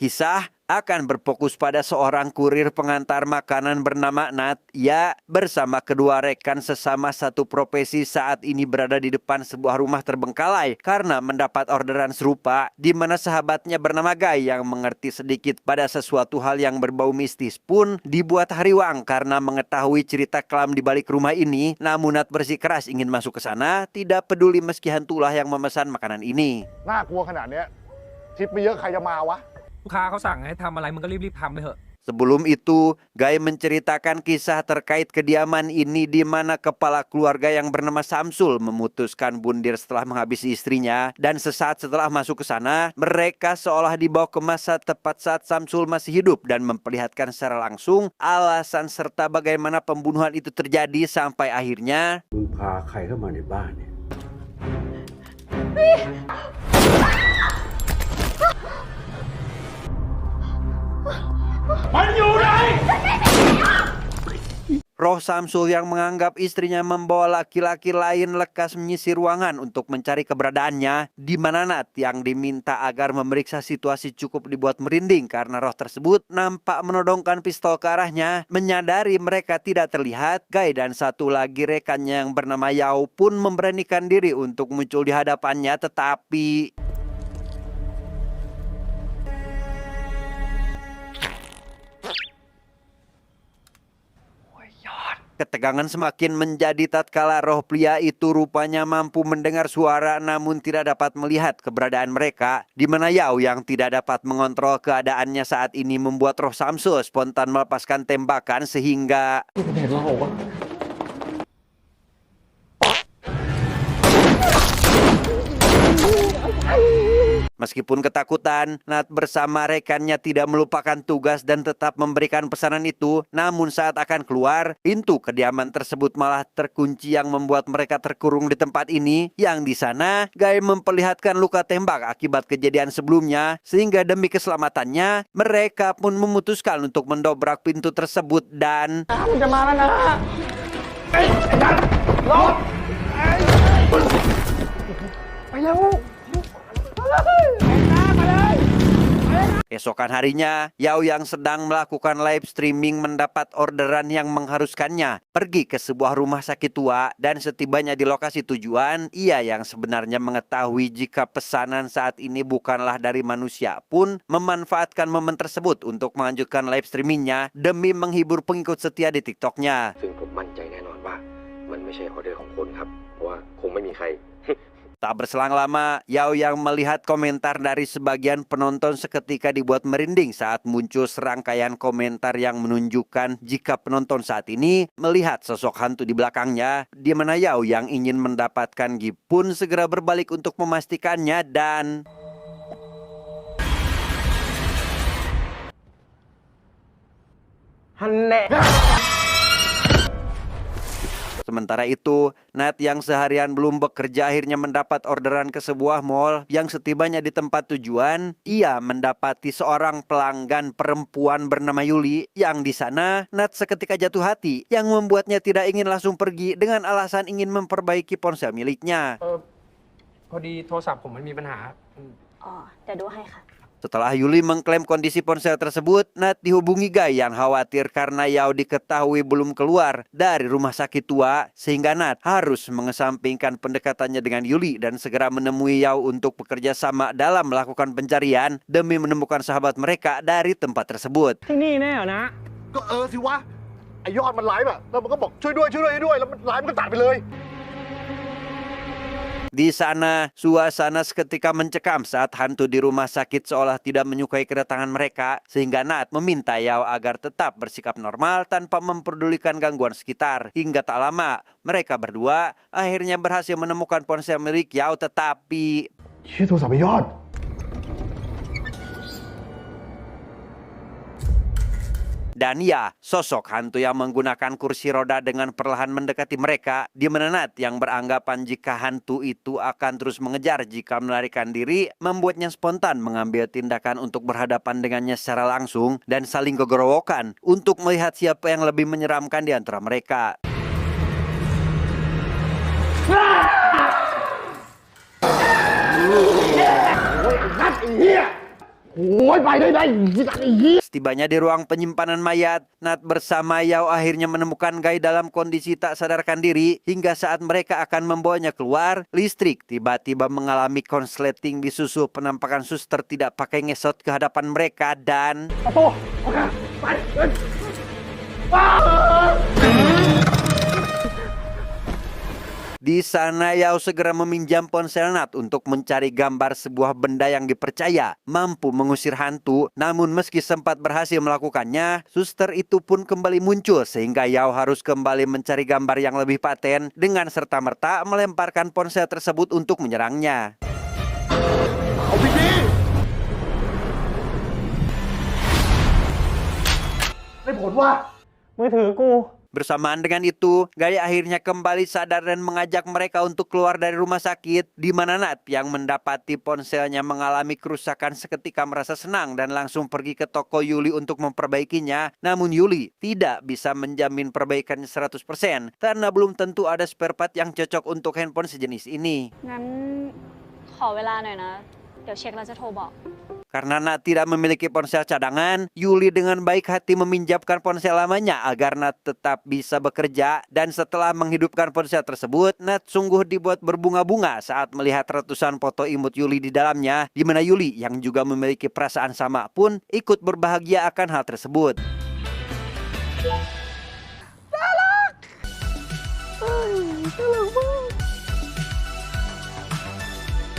Kisah akan berfokus pada seorang kurir pengantar makanan bernama Nat. Ia bersama kedua rekan sesama satu profesi saat ini berada di depan sebuah rumah terbengkalai karena mendapat orderan serupa, di mana sahabatnya bernama Guy yang mengerti sedikit pada sesuatu hal yang berbau mistis pun dibuat hariwang karena mengetahui cerita kelam di balik rumah ini. Namun Nat bersikeras ingin masuk ke sana, tidak peduli meski hantulah yang memesan makanan ini. น่ากลัวขนาดเนี้ยทิปไม่เยอะใครจะมาวะ ลูกค้าเขาสั่งให้ทำอะไรมึงก็รีบๆทำไปเถอะ Sebelum itu, Guy menceritakan kisah terkait kediaman ini di mana kepala keluarga yang bernama Samsul memutuskan bundir setelah menghabisi istrinya, dan sesaat setelah masuk ke sana, mereka seolah dibawa ke masa tepat saat Samsul masih hidup dan memperlihatkan secara langsung alasan serta bagaimana pembunuhan itu terjadi sampai akhirnya มึงพาใครเข้ามาในบ้านเนี่ย Roh Samsul yang menganggap istrinya membawa laki-laki lain lekas menyisir ruangan untuk mencari keberadaannya, di mana Nat yang diminta agar memeriksa situasi cukup dibuat merinding karena roh tersebut nampak menodongkan pistol ke arahnya. Menyadari mereka tidak terlihat, Guy dan satu lagi rekannya yang bernama Yao pun memberanikan diri untuk muncul di hadapannya, tetapi ketegangan semakin menjadi tatkala roh pria itu rupanya mampu mendengar suara namun tidak dapat melihat keberadaan mereka, di mana Yao yang tidak dapat mengontrol keadaannya saat ini membuat roh Samsul spontan melepaskan tembakan sehingga meskipun ketakutan, Nat bersama rekannya tidak melupakan tugas dan tetap memberikan pesanan itu. Namun saat akan keluar, pintu kediaman tersebut malah terkunci yang membuat mereka terkurung di tempat ini. Yang di sana, Guy memperlihatkan luka tembak akibat kejadian sebelumnya, sehingga demi keselamatannya, mereka pun memutuskan untuk mendobrak pintu tersebut dan esokan harinya, Yao yang sedang melakukan live streaming mendapat orderan yang mengharuskannya pergi ke sebuah rumah sakit tua, dan setibanya di lokasi tujuan, ia yang sebenarnya mengetahui jika pesanan saat ini bukanlah dari manusia pun memanfaatkan momen tersebut untuk melanjutkan live streamingnya demi menghibur pengikut setia di TikToknya. ซึ่งผมมั่นใจแน่นอนว่ามันไม่ใช่ออเดอร์ของคนครับเพราะว่าคงไม่มีใคร Tak berselang lama, Yao yang melihat komentar dari sebagian penonton seketika dibuat merinding saat muncul serangkaian komentar yang menunjukkan jika penonton saat ini melihat sosok hantu di belakangnya, di mana Yao yang ingin mendapatkan gift pun segera berbalik untuk memastikannya dan sementara itu, Nat yang seharian belum bekerja akhirnya mendapat orderan ke sebuah mall. Yang setibanya di tempat tujuan, ia mendapati seorang pelanggan perempuan bernama Yuli. Yang di sana, Nat seketika jatuh hati yang membuatnya tidak ingin langsung pergi dengan alasan ingin memperbaiki ponsel miliknya. พอดีโทรศัพท์ผมมันมีปัญหา อ๋อเดี๋ยวดูให้ค่ะ Setelah Yuli mengklaim kondisi ponsel tersebut, Nat dihubungi Guy yang khawatir karena Yao diketahui belum keluar dari rumah sakit tua, sehingga Nat harus mengesampingkan pendekatannya dengan Yuli dan segera menemui Yao untuk bekerja sama dalam melakukan pencarian demi menemukan sahabat mereka dari tempat tersebut. ที่นี่แน่เหรอนะ ก็สิวะไอยอดมันไลฟ์อะแล้วมันก็บอกช่วยด้วยแล้วมันไลฟ์มันก็ตัดไปเลย Di sana, suasana seketika mencekam saat hantu di rumah sakit seolah tidak menyukai kedatangan mereka, sehingga Nat meminta Yao agar tetap bersikap normal tanpa memperdulikan gangguan sekitar. Hingga tak lama, mereka berdua akhirnya berhasil menemukan ponsel milik Yao, tetapi ชื่อโทรศัพท์ไอยอด dan ya, sosok hantu yang menggunakan kursi roda dengan perlahan mendekati mereka, di mana Nat yang beranggapan jika hantu itu akan terus mengejar jika melarikan diri, membuatnya spontan mengambil tindakan untuk berhadapan dengannya secara langsung dan saling gogorowokan untuk melihat siapa yang lebih menyeramkan di antara mereka. โอ้ยไปได้ไอ้เหี้ย Setibanya di ruang penyimpanan mayat, Nat bersama Yao akhirnya menemukan Gai dalam kondisi tak sadarkan diri. Hingga saat mereka akan membawanya keluar, listrik tiba-tiba mengalami konsleting disusul penampakan suster tidak pakai ngesot ke hadapan mereka dan... ประตูโอเคไปเฮ้ยว้าว Di sana Yao segera meminjam ponsel Nat untuk mencari gambar sebuah benda yang dipercaya mampu mengusir hantu. Namun meski sempat berhasil melakukannya, suster itu pun kembali muncul sehingga Yao harus kembali mencari gambar yang lebih paten dengan serta-merta melemparkan ponsel tersebut untuk menyerangnya. เอาพี่ดีได้ผลว่า มือถือกู Bersamaan dengan itu, Gai akhirnya kembali sadar dan mengajak mereka untuk keluar dari rumah sakit, di mana Nat yang mendapati ponselnya mengalami kerusakan seketika merasa senang dan langsung pergi ke toko Yuli untuk memperbaikinya. Namun Yuli tidak bisa menjamin perbaikannya 100% karena belum tentu ada spare part yang cocok untuk handphone sejenis ini. งั้นขอเวลาหน่อยนะ เดี๋ยวเช็คแล้วจะโทรบอก Karena Nat tidak memiliki ponsel cadangan, Yuli dengan baik hati meminjamkan ponsel lamanya agar Nat tetap bisa bekerja. Dan setelah menghidupkan ponsel tersebut, Nat sungguh dibuat berbunga-bunga saat melihat ratusan foto imut Yuli di dalamnya, di mana Yuli yang juga memiliki perasaan sama pun ikut berbahagia akan hal tersebut.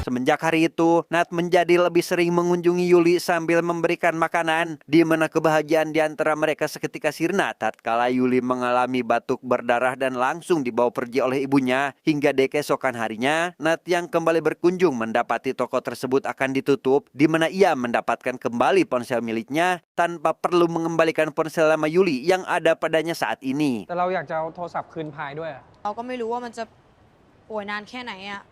Semenjak hari itu, Nat menjadi lebih sering mengunjungi Yuli sambil memberikan makanan, di mana kebahagiaan di antara mereka seketika sirna tatkala Yuli mengalami batuk berdarah dan langsung dibawa pergi oleh ibunya. Hingga di keesokan harinya, Nat yang kembali berkunjung mendapati toko tersebut akan ditutup, di mana ia mendapatkan kembali ponsel miliknya tanpa perlu mengembalikan ponsel lama Yuli yang ada padanya saat ini. แต่เราอยากจะเอาโทรศัพท์คืนพายด้วยอะ เราก็ไม่รู้ว่ามันจะป่วยนานแค่ไหนอะ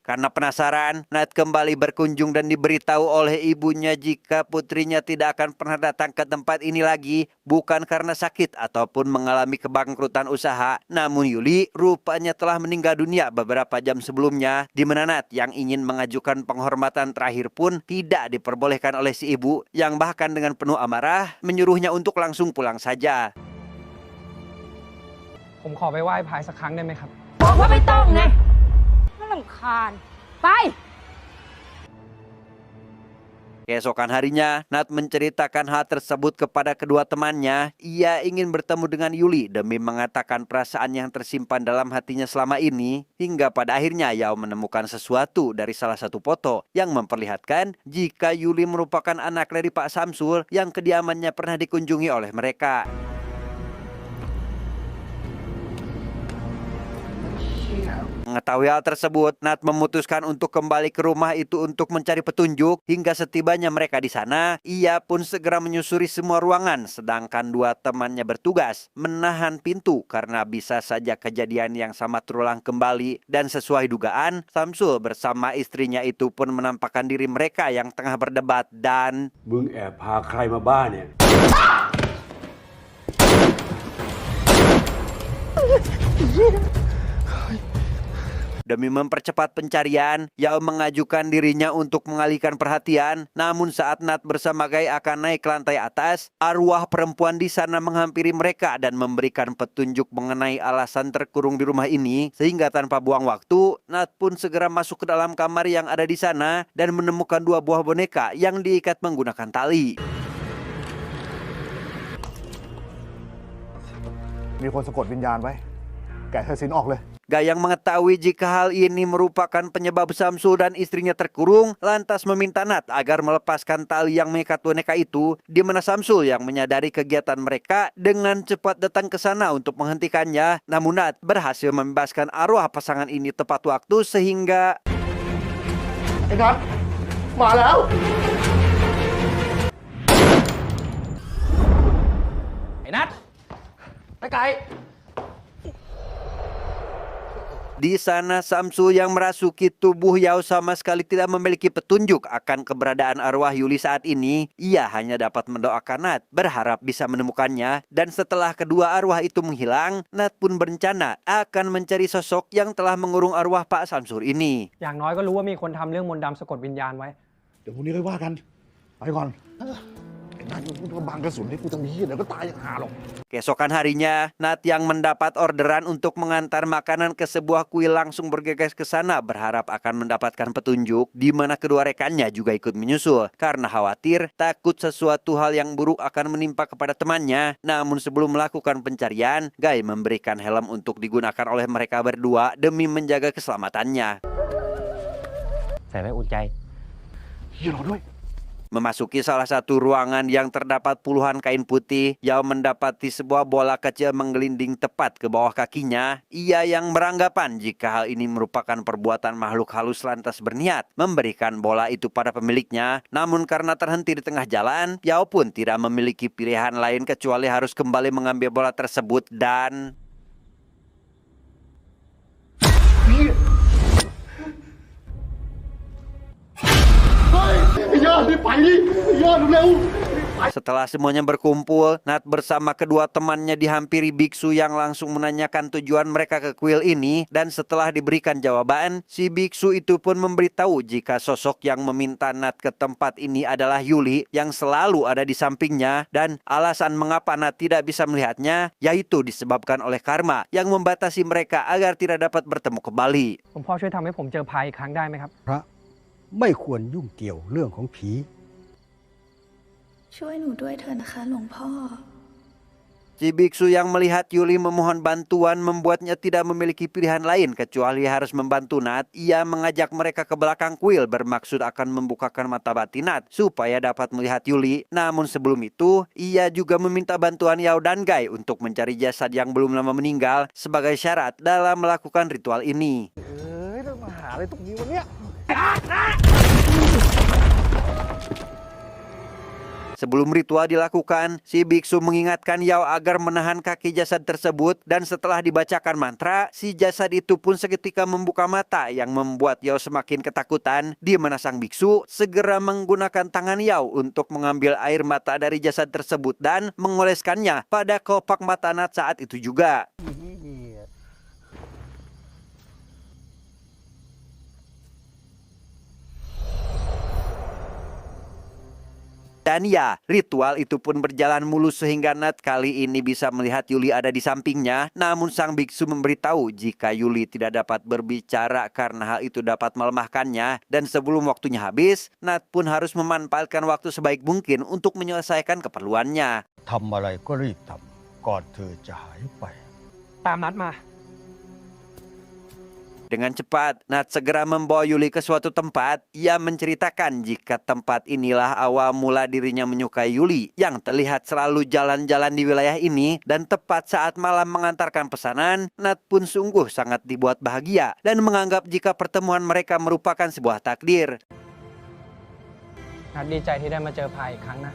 Karena penasaran, Nat kembali berkunjung dan diberitahu oleh ibunya jika putrinya tidak akan pernah datang ke tempat ini lagi, bukan karena sakit ataupun mengalami kebangkrutan usaha. Namun Yuli rupanya telah meninggal dunia beberapa jam sebelumnya, di mana Nat yang ingin mengajukan penghormatan terakhir pun tidak diperbolehkan oleh si ibu, yang bahkan dengan penuh amarah menyuruhnya untuk langsung pulang saja. ผมขอไปไหว้พายสักครั้งได้ไหมครับ บอกว่าไม่ต้องไงน่ารำคาญ ไป Keesokan harinya, Nat menceritakan hal tersebut kepada kedua temannya. Ia ingin bertemu dengan Yuli demi mengatakan perasaan yang tersimpan dalam hatinya selama ini. Hingga pada akhirnya Yao menemukan sesuatu dari salah satu foto yang memperlihatkan jika Yuli merupakan anak dari Pak Samsul yang kediamannya pernah dikunjungi oleh mereka. Mengetahui hal tersebut, Nat memutuskan untuk kembali ke rumah itu untuk mencari petunjuk. Hingga setibanya mereka di sana, ia pun segera menyusuri semua ruangan, sedangkan dua temannya bertugas menahan pintu karena bisa saja kejadian yang sama terulang kembali. Dan sesuai dugaan, Samsul bersama istrinya itu pun menampakkan diri mereka yang tengah berdebat dan... มึงแอบพาใครมาบ้านเนี่ย Demi mempercepat pencarian, Yao mengajukan dirinya untuk mengalihkan perhatian. Namun saat Nat bersama Gai akan naik ke lantai atas, arwah perempuan di sana menghampiri mereka dan memberikan petunjuk mengenai alasan terkurung di rumah ini. Sehingga tanpa buang waktu, Nat pun segera masuk ke dalam kamar yang ada di sana dan menemukan dua buah boneka yang diikat menggunakan tali. มีคนสะกดวิญญาณไว้แกะสายสิญจน์ออกเลย Gai yang mengetahui jika hal ini merupakan penyebab Samsul dan istrinya terkurung, lantas meminta Nat agar melepaskan tali yang mengikat boneka itu, di mana Samsul yang menyadari kegiatan mereka dengan cepat datang ke sana untuk menghentikannya. Namun Nat berhasil membebaskan arwah pasangan ini tepat waktu sehingga... ไอ้นัทมาแล้ว ไอ้นัท ไอ้ไก่ Di sana Samsu yang merasuki tubuh Yao sama sekali tidak memiliki petunjuk akan keberadaan arwah Yuli saat ini. Ia hanya dapat mendoakan Nat, berharap bisa menemukannya. Dan setelah kedua arwah itu menghilang, Nat pun berencana akan mencari sosok yang telah mengurung arwah Pak Samsur ini. อย่างน้อยก็รู้ว่ามีคนทำเรื่องมนต์ดำสะกดวิญญาณไว้ เดี๋ยวพรุ่งนี้ค่อยว่ากัน ไปก่อนไอ้นั่นกูจะบังกระสุนให้กูทำเหี้ยเดี๋ยวก็ตายอย่างหาหรอก Keesokan harinya, Nat yang mendapat orderan untuk mengantar makanan ke sebuah kuil langsung bergegas ke sana berharap akan mendapatkan petunjuk di mana kedua rekannya juga ikut menyusul karena khawatir takut sesuatu hal yang buruk akan menimpa kepada temannya. Namun sebelum melakukan pencarian, Guy memberikan helm untuk digunakan oleh mereka berdua demi menjaga keselamatannya. ใส่ไว้อุ่นใจ เหี้ยรอด้วย Memasuki salah satu ruangan yang terdapat puluhan kain putih, Yao mendapati sebuah bola kecil menggelinding tepat ke bawah kakinya. Ia yang beranggapan jika hal ini merupakan perbuatan makhluk halus lantas berniat memberikan bola itu pada pemiliknya. Namun karena terhenti di tengah jalan, Yao pun tidak memiliki pilihan lain kecuali harus kembali mengambil bola tersebut dan... เฮ้ยไอ้ยอดรีบไปดิไอ้ยอดเร็ว Setelah semuanya berkumpul, Nat bersama kedua temannya dihampiri biksu yang langsung menanyakan tujuan mereka ke kuil ini. Dan setelah diberikan jawaban, si biksu itu pun memberitahu jika sosok yang meminta Nat ke tempat ini adalah Yuli yang selalu ada di sampingnya. Dan alasan mengapa Nat tidak bisa melihatnya yaitu disebabkan oleh karma yang membatasi mereka agar tidak dapat bertemu kembali. หลวงพ่อช่วยทำให้ผมเจอพายอีกครั้งได้ไหมครับ พระไม่ควรยุ่งเกี่ยวเรื่องของผี ช่วยหนูด้วยเถอะนะคะหลวงพ่อ Si biksu yang melihat Yuli memohon bantuan membuatnya tidak memiliki pilihan lain kecuali harus membantu Nat. Ia mengajak mereka ke belakang kuil bermaksud akan membukakan mata batin Nat supaya dapat melihat Yuli. Namun sebelum itu, ia juga meminta bantuan Yao dan Guy untuk mencari jasad yang belum lama meninggal sebagai syarat dalam melakukan ritual ini. เอ้ยต้องมาหาอะไรตรงนี้วะเนี่ย Sebelum ritual dilakukan, si biksu mengingatkan Yao agar menahan kaki jasad tersebut dan setelah dibacakan mantra, si jasad itu pun seketika membuka mata yang membuat Yao semakin ketakutan, di mana sang biksu segera menggunakan tangan Yao untuk mengambil air mata dari jasad tersebut dan mengoleskannya pada kelopak mata Nat saat itu juga. Dan ya, ritual itu pun berjalan mulus sehingga Nat kali ini bisa melihat Yuli ada di sampingnya. Namun sang biksu memberitahu jika Yuli tidak dapat berbicara karena hal itu dapat melemahkannya. Dan sebelum waktunya habis, Nat pun harus memanfaatkan waktu sebaik mungkin untuk menyelesaikan keperluannya. ทำอะไรก็รีบทำก่อนเธอจะหายไป ตามนัดมา Dengan cepat, Nat segera membawa Yuli ke suatu tempat. Ia menceritakan jika tempat inilah awal mula dirinya menyukai Yuli yang terlihat selalu jalan-jalan di wilayah ini. Dan tepat saat malam mengantarkan pesanan, Nat pun sungguh sangat dibuat bahagia dan menganggap jika pertemuan mereka merupakan sebuah takdir. นัดดีใจที่ได้มาเจอพายอีกครั้งนะ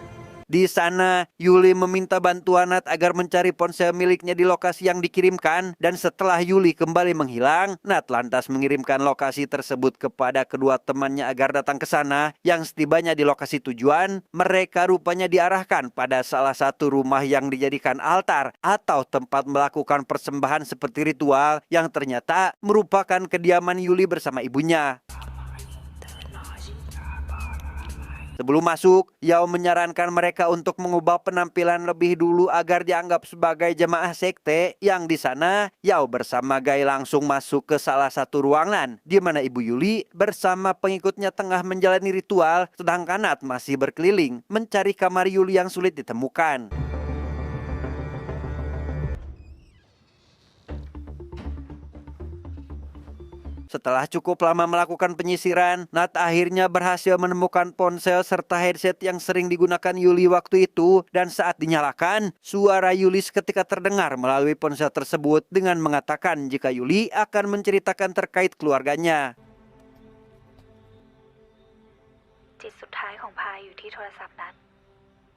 Di sana, Yuli meminta bantuan Nat agar mencari ponsel miliknya di lokasi yang dikirimkan. Dan setelah Yuli kembali menghilang, Nat lantas mengirimkan lokasi tersebut kepada kedua temannya agar datang ke sana. Yang setibanya di lokasi tujuan, mereka rupanya diarahkan pada salah satu rumah yang dijadikan altar atau tempat melakukan persembahan seperti ritual yang ternyata merupakan kediaman Yuli bersama ibunya. Sebelum masuk, Yao menyarankan mereka untuk mengubah penampilan lebih dulu agar dianggap sebagai jemaah sekte. Yang di sana, Yao bersama Guy langsung masuk ke salah satu ruangan di mana Ibu Yuli bersama pengikutnya tengah menjalani ritual, sedangkan Nat masih berkeliling mencari kamar Yuli yang sulit ditemukan. Setelah cukup lama melakukan penyisiran, Nat akhirnya berhasil menemukan ponsel serta headset yang sering digunakan Yuli waktu itu. Dan saat dinyalakan, suara Yuli seketika terdengar melalui ponsel tersebut dengan mengatakan jika Yuli akan menceritakan terkait keluarganya. จิตสุดท้ายของพายอยู่ที่โทรศัพท์นั้น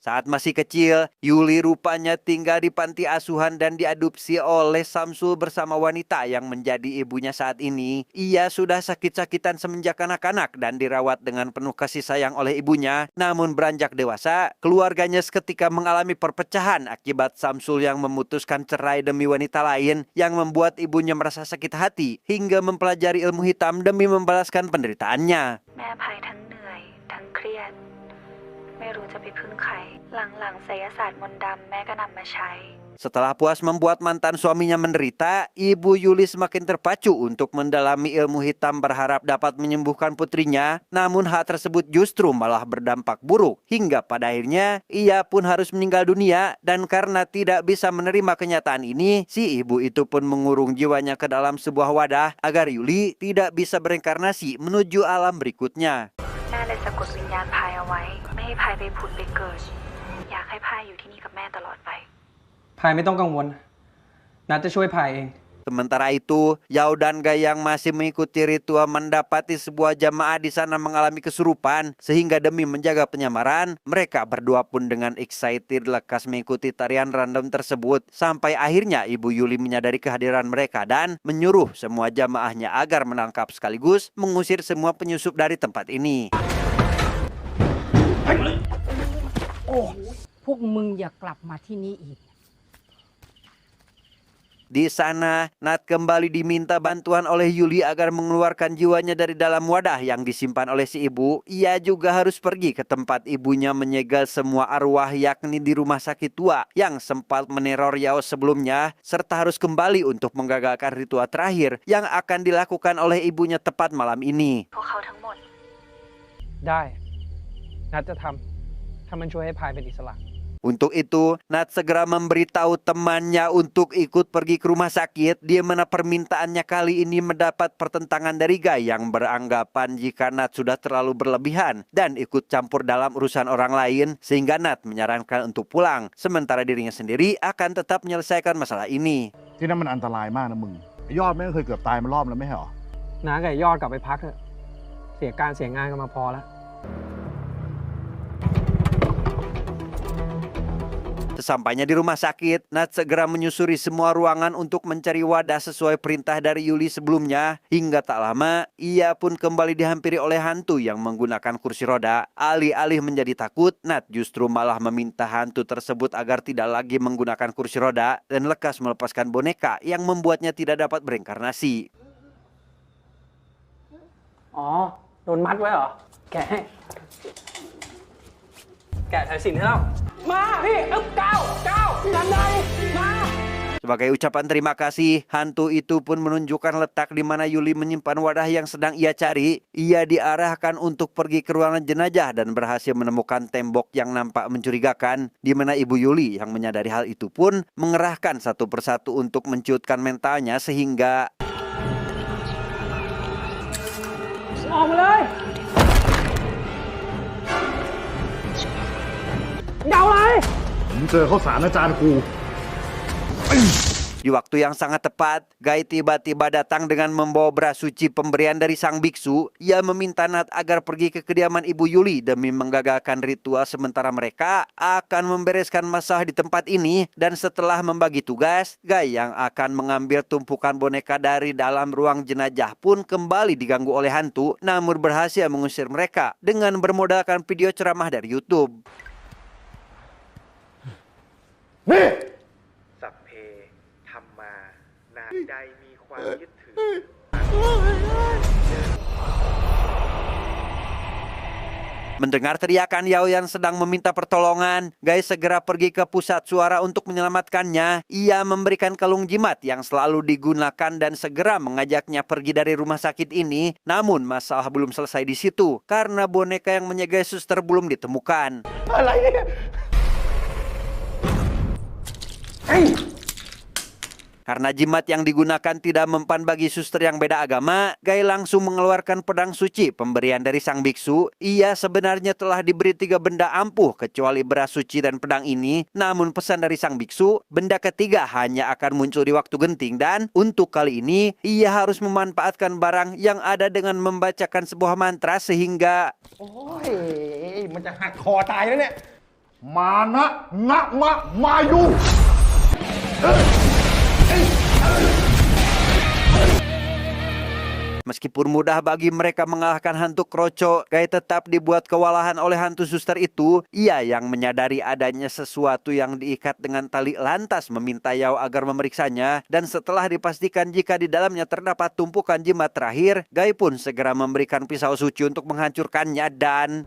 Saat masih kecil, Yuli rupanya tinggal di panti asuhan dan diadopsi oleh Samsul bersama wanita yang menjadi ibunya saat ini. Ia sudah sakit-sakitan semenjak kanak-kanak dan dirawat dengan penuh kasih sayang oleh ibunya. Namun beranjak dewasa, keluarganya seketika mengalami perpecahan akibat Samsul yang memutuskan cerai demi wanita lain yang membuat ibunya merasa sakit hati hingga mempelajari ilmu hitam demi membalaskan penderitaannya. แม่อภัยทั้งเหนื่อย ทั้งเครียด ไม่รู้จะไปพึ่งใคร หลังๆไสยศาสตร์มนต์ดำแม่ก็นำมาใช้ Setelah puas membuat mantan suaminya menderita, Ibu Yuli semakin terpacu untuk mendalami ilmu hitam berharap dapat menyembuhkan putrinya. Namun hal tersebut justru malah berdampak buruk. Hingga pada akhirnya ia pun harus meninggal dunia. Dan karena tidak bisa menerima kenyataan ini, si ibu itu pun mengurung jiwanya ke dalam sebuah wadah agar Yuli tidak bisa bereinkarnasi menuju alam berikutnya. แม่เลยสะกดวิญญาณพายเอาไว้ ไม่ให้พายไปผุดไปเกิด อยากให้พายอยู่ที่นี่กับแม่ตลอดไป พายไม่ต้องกังวล นัดจะช่วยพายเอง Sementara itu, Yao dan Gai yang masih mengikuti ritual mendapati sebuah jamaah di sana mengalami kesurupan. Sehingga demi menjaga penyamaran, mereka berdua pun dengan excited lekas mengikuti tarian random tersebut. Sampai akhirnya Ibu Yuli menyadari kehadiran mereka dan menyuruh semua jamaahnya agar menangkap sekaligus mengusir semua penyusup dari tempat ini. พวกมึงอย่ากลับมาที่นี่อีก Di sana, Nat kembali diminta bantuan oleh Yuli agar mengeluarkan jiwanya dari dalam wadah yang disimpan oleh si ibu. Ia juga harus pergi ke tempat ibunya menyegel semua arwah yakni di rumah sakit tua yang sempat meneror Yao sebelumnya. Serta harus kembali untuk menggagalkan ritual terakhir yang akan dilakukan oleh ibunya tepat malam ini. พวกเขาทั้งหมด ได้ นัดจะทำถ้ามันช่วยให้พายเป็นอิสระ Untuk itu, Nat segera memberitahu temannya untuk ikut pergi ke rumah sakit, di mana permintaannya kali ini mendapat pertentangan dari Gai yang beranggapan jika Nat sudah terlalu berlebihan dan ikut campur dalam urusan orang lain, sehingga Nat menyarankan untuk pulang, sementara dirinya sendiri akan tetap menyelesaikan masalah ini. ที่นั่นมันอันตรายมากนะมึงไอ้ยอดแม่งเคยเกือบตายมารอบแล้วไม่ใช่หรอ น้ากับไอ้ยอดกลับไปพักเถอะ เสียการเสียงานกันมาพอแล้ว Sesampainya di rumah sakit, Nat segera menyusuri semua ruangan untuk mencari wadah sesuai perintah dari Yuli sebelumnya. Hingga tak lama, ia pun kembali dihampiri oleh hantu yang menggunakan kursi roda. Alih-alih menjadi takut, Nat justru malah meminta hantu tersebut agar tidak lagi menggunakan kursi roda dan lekas melepaskan boneka yang membuatnya tidak dapat bereinkarnasi. อ๋อ โดนมัดไว้เหรอ แกะให้ แกะสายสิญจน์ให้เรา มาพี่ก้าวทำได้มา Sebagai ucapan terima kasih, hantu itu pun menunjukkan letak di mana Yuli menyimpan wadah yang sedang ia cari. Ia diarahkan untuk pergi ke ruangan jenazah dan berhasil menemukan tembok yang nampak mencurigakan, di mana Ibu Yuli yang menyadari hal itu pun mengerahkan satu persatu untuk menciutkan mentalnya sehingga ออกมาเลย เดาอะไร มึงเจอข้าวสารอาจารย์กู Di waktu yang sangat tepat, Gai tiba-tiba datang dengan membawa beras suci pemberian dari sang biksu. Ia meminta Nat agar pergi ke kediaman Ibu Yuli demi menggagalkan ritual sementara mereka akan membereskan masalah di tempat ini. Dan setelah membagi tugas, Gai yang akan mengambil tumpukan boneka dari dalam ruang jenazah pun kembali diganggu oleh hantu, namun berhasil mengusir mereka dengan bermodalkan video ceramah dari YouTube. นี่ สัพเพธรรมานาใดมีความยึดถือ Mendengar teriakan Yao yang sedang meminta pertolongan, Gai segera pergi ke pusat suara untuk menyelamatkannya. Ia memberikan kalung jimat yang selalu digunakan dan segera mengajaknya pergi dari rumah sakit ini. Namun masalah belum selesai di situ karena boneka yang menyegel suster belum ditemukan. Karena jimat yang digunakan tidak mempan bagi suster yang beda agama, Gai langsung mengeluarkan pedang suci pemberian dari sang biksu. Ia sebenarnya telah diberi 3 benda ampuh kecuali beras suci dan pedang ini. Namun pesan dari sang biksu, benda ketiga hanya akan muncul di waktu genting dan untuk kali ini ia harus memanfaatkan barang yang ada dengan membacakan sebuah mantra sehingga โอ้ย มันจะหักคอตายแล้วเนี่ย Mana Ngak Mayu. Meskipun mudah bagi mereka mengalahkan hantu kroco, Guy tetap dibuat kewalahan oleh hantu suster itu. Ia yang menyadari adanya sesuatu yang diikat dengan tali lantas meminta Yao agar memeriksanya. Dan setelah dipastikan jika di dalamnya terdapat tumpukan jimat terakhir, Guy pun segera memberikan pisau suci untuk menghancurkannya dan...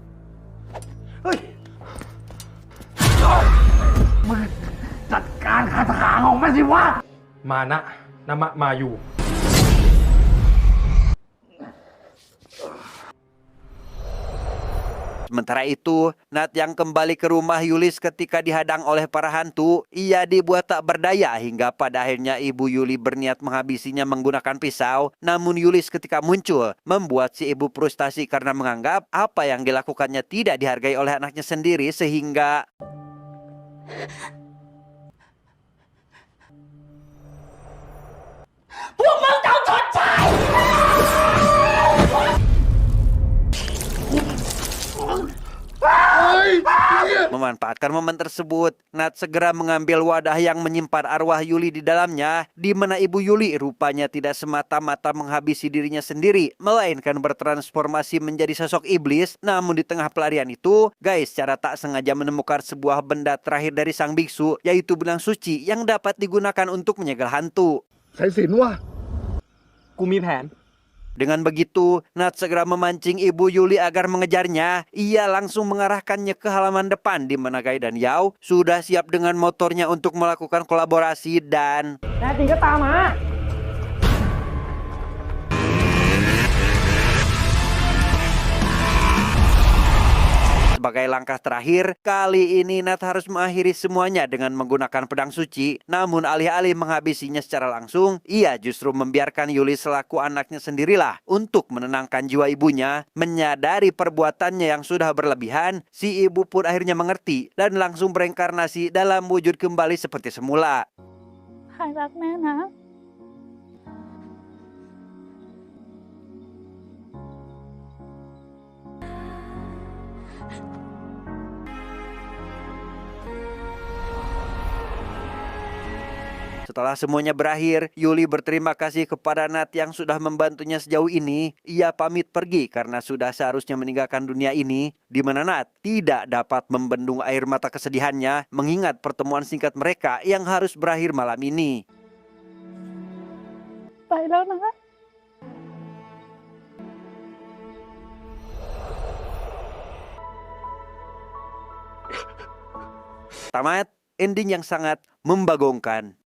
จัดการคาถาของมันสิวะ มานะนามะมาอยู่ Sementara itu, Nat yang kembali ke rumah Yulis ketika dihadang oleh para hantu, ia dibuat tak berdaya hingga pada akhirnya ibu Yuli berniat menghabisinya menggunakan pisau. Namun Yulis ketika muncul, membuat si ibu frustasi karena menganggap apa yang dilakukannya tidak dihargai oleh anaknya sendiri sehingga... Memanfaatkan momen tersebut, Nat segera mengambil wadah yang menyimpan arwah Yuli di dalamnya, di mana ibu Yuli rupanya tidak semata-mata menghabisi dirinya sendiri, melainkan bertransformasi menjadi sosok iblis. Namun di tengah pelarian itu, Guy secara tak sengaja menemukan sebuah benda terakhir dari sang biksu, yaitu benang suci yang dapat digunakan untuk menyegel hantu. สายสิญจน์วะ กูมีแผน Dengan begitu, Nat segera memancing ibu Yuli agar mengejarnya. Ia langsung mengarahkannya ke halaman depan di mana Guy dan Yao sudah siap dengan motornya untuk melakukan kolaborasi dan... แน่จริงก็ตามมา Sebagai langkah terakhir, kali ini Nat harus mengakhiri semuanya dengan menggunakan pedang suci. Namun alih-alih menghabisinya secara langsung, ia justru membiarkan Yuli selaku anaknya sendirilah untuk menenangkan jiwa ibunya. Menyadari perbuatannya yang sudah berlebihan, si ibu pun akhirnya mengerti dan langsung bereinkarnasi dalam wujud kembali seperti semula. ใครรักแม่นะ Setelah semuanya berakhir, Yuli berterima kasih kepada Nat yang sudah membantunya sejauh ini. Ia pamit pergi karena sudah seharusnya meninggalkan dunia ini, di mana Nat tidak dapat membendung air mata kesedihannya mengingat pertemuan singkat mereka yang harus berakhir malam ini. ไปแล้วนะ Tamat, ending yang sangat membagongkan.